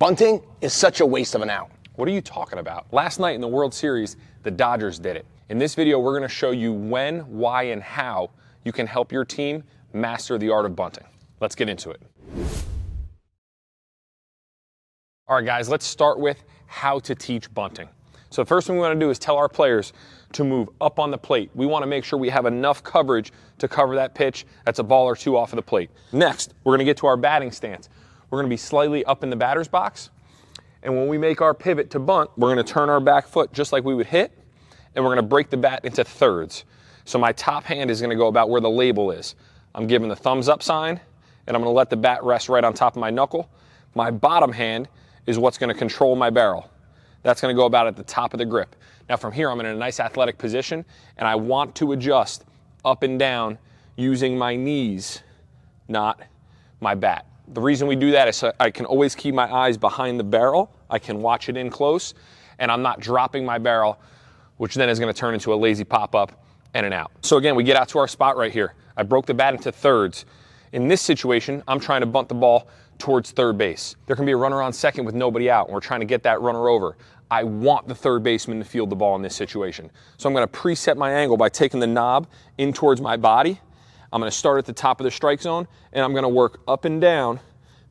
Bunting is such a waste of an out. What are you talking about? Last night in the World Series, the Dodgers did it. In this video, we're going to show you when, why, and how you can help your team master the art of bunting. Let's get into it. All right, guys, let's start with how to teach bunting. So the first thing we want to do is tell our players to move up on the plate. We want to make sure we have enough coverage to cover that pitch that's a ball or two off of the plate. Next, we're going to get to our batting stance. We're going to be slightly up in the batter's box. And when we make our pivot to bunt, we're going to turn our back foot just like we would hit, and we're going to break the bat into thirds. So my top hand is going to go about where the label is. I'm giving the thumbs up sign, and I'm going to let the bat rest right on top of my knuckle. My bottom hand is what's going to control my barrel. That's going to go about at the top of the grip. Now from here, I'm in a nice athletic position, and I want to adjust up and down using my knees, not my bat. The reason we do that is so I can always keep my eyes behind the barrel. I can watch it in close, and I'm not dropping my barrel, which then is going to turn into a lazy pop-up and an out. So again, we get out to our spot right here. I broke the bat into thirds. In this situation, I'm trying to bunt the ball towards third base. There can be a runner on second with nobody out, and we're trying to get that runner over. I want the third baseman to field the ball in this situation. So I'm going to preset my angle by taking the knob in towards my body. I'm going to start at the top of the strike zone, and I'm going to work up and down,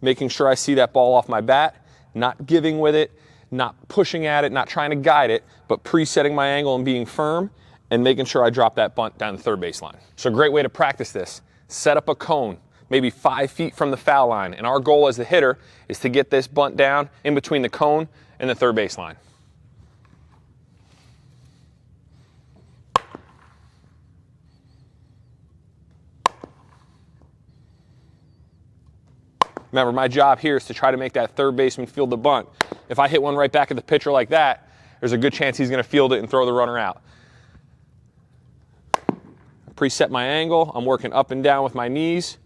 making sure I see that ball off my bat, not giving with it, not pushing at it, not trying to guide it, but presetting my angle and being firm and making sure I drop that bunt down the third baseline. So a great way to practice this, set up a cone, maybe 5 feet from the foul line. And our goal as the hitter is to get this bunt down in between the cone and the third baseline. Remember, my job here is to try to make that third baseman field the bunt. If I hit one right back at the pitcher like that, there's a good chance he's going to field it and throw the runner out. Preset my angle. I'm working up and down with my knees,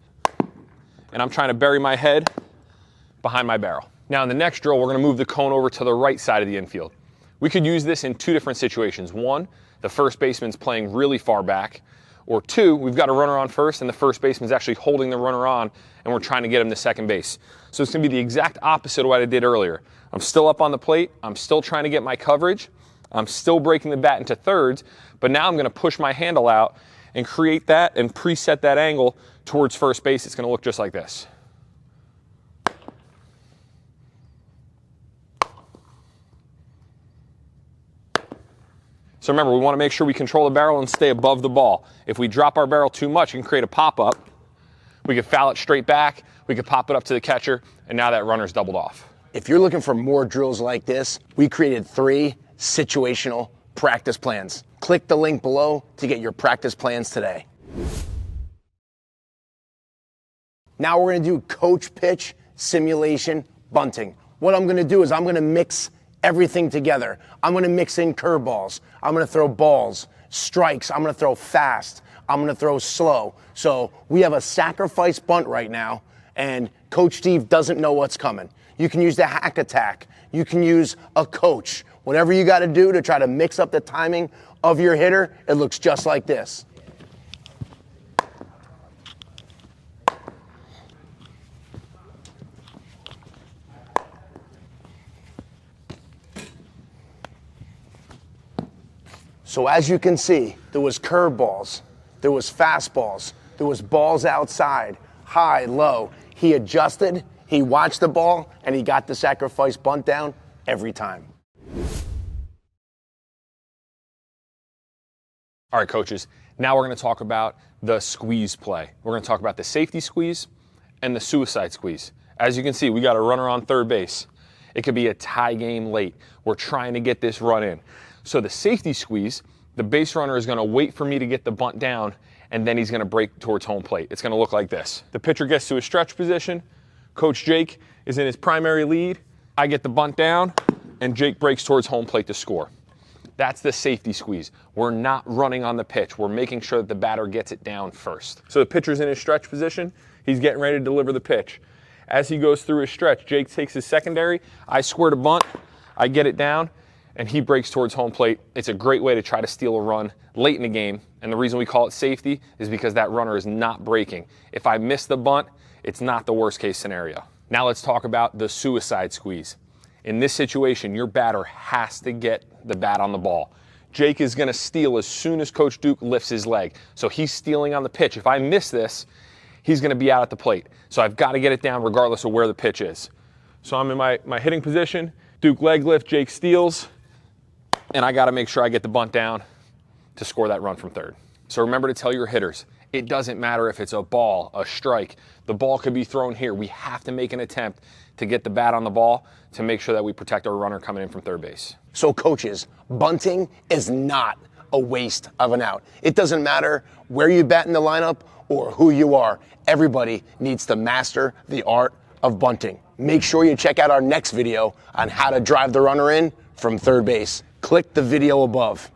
and I'm trying to bury my head behind my barrel. Now in the next drill, we're going to move the cone over to the right side of the infield. We could use this in two different situations. One, the first baseman's playing really far back. Or two, we've got a runner on first, and the first baseman's actually holding the runner on, and we're trying to get him to second base. So it's going to be the exact opposite of what I did earlier. I'm still up on the plate. I'm still trying to get my coverage. I'm still breaking the bat into thirds, but now I'm going to push my handle out and create that and preset that angle towards first base. It's going to look just like this. So remember, we want to make sure we control the barrel and stay above the ball. If we drop our barrel too much, it can create a pop-up. We could foul it straight back. We could pop it up to the catcher, and now that runner's doubled off. If you're looking for more drills like this, we created 3 situational practice plans. Click the link below to get your practice plans today. Now we're going to do coach pitch simulation bunting. What I'm going to do is I'm going to mix everything together. I'm going to mix in curveballs. I'm going to throw balls, strikes. I'm going to throw fast. I'm going to throw slow. So we have a sacrifice bunt right now, and Coach Steve doesn't know what's coming. You can use the hack attack. You can use a coach. Whatever you got to do to try to mix up the timing of your hitter, it looks just like this. So as you can see, there was curveballs, there was fastballs, there was balls outside, high, low. He adjusted, he watched the ball, and he got the sacrifice bunt down every time. All right, coaches, now we're going to talk about the squeeze play. We're going to talk about the safety squeeze and the suicide squeeze. As you can see, we got a runner on third base. It could be a tie game late. We're trying to get this run in. So the safety squeeze, the base runner is going to wait for me to get the bunt down, and then he's going to break towards home plate. It's going to look like this. The pitcher gets to a stretch position. Coach Jake is in his primary lead. I get the bunt down, and Jake breaks towards home plate to score. That's the safety squeeze. We're not running on the pitch. We're making sure that the batter gets it down first. So the pitcher's in his stretch position. He's getting ready to deliver the pitch. As he goes through his stretch, Jake takes his secondary. I squirt a bunt. I get it down, and he breaks towards home plate. It's a great way to try to steal a run late in the game, and the reason we call it safety is because that runner is not breaking. If I miss the bunt, it's not the worst case scenario. Now let's talk about the suicide squeeze. In this situation, your batter has to get the bat on the ball. Jake is going to steal as soon as Coach Duke lifts his leg. So he's stealing on the pitch. If I miss this, he's going to be out at the plate. So I've got to get it down regardless of where the pitch is. So I'm in my hitting position. Duke leg lift, Jake steals, and I got to make sure I get the bunt down to score that run from third. So remember to tell your hitters, it doesn't matter if it's a ball, a strike, the ball could be thrown here. We have to make an attempt to get the bat on the ball to make sure that we protect our runner coming in from third base. So coaches, bunting is not a waste of an out. It doesn't matter where you bat in the lineup or who you are. Everybody needs to master the art of bunting. Make sure you check out our next video on how to drive the runner in from third base. Click the video above.